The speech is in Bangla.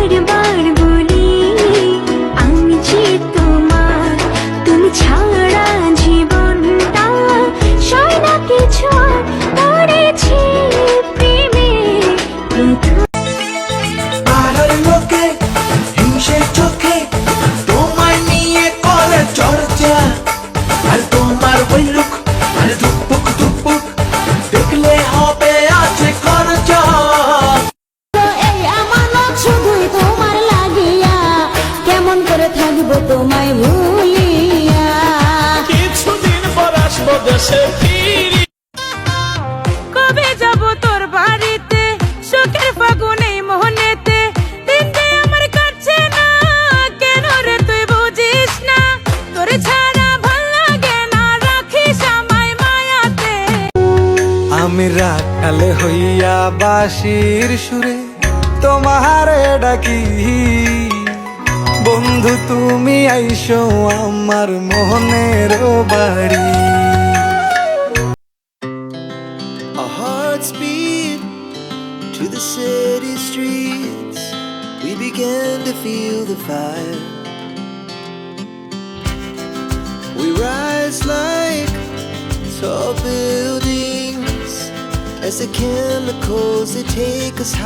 বারবার বলি আমি যে তোমার, তুমি ছাড়া জীবনটা সয় না কিছু আর। পড়েছি প্রেমে প্রথম পাড়ার লোকে হিংসে চোখে তোমায় নিয়ে করে চর্চা, আর তোমার ওই লুক আর ধুকপুক ধুকপুক দেখলে হবে আছে খরচা। এই আমানত শুধুই তোমার লাগিয়া, কেমন করে থাকবো তোমায় ভুলিয়া। কিছুদিন পর আসবো দেশে ফিরি। কবে যাব তোর বাড়িতে, সুখের ফাগুনে মোহনেতে, দিন যে আমার কাছে না, কেন রে তুই বুঝিস না, তোর ছাড়া ভাল লাগে না, রাখিস আমায় মায়াতে। আমি রাখালে হইয়া বাঁশির সুরে তোমারে ডাকি, বন্ধু তুমি আইসো আমার মোহনের বাড়ি। Our hearts beat to the city streets, we began to feel the fire. We rise like tall buildings as the chemicals they take us high.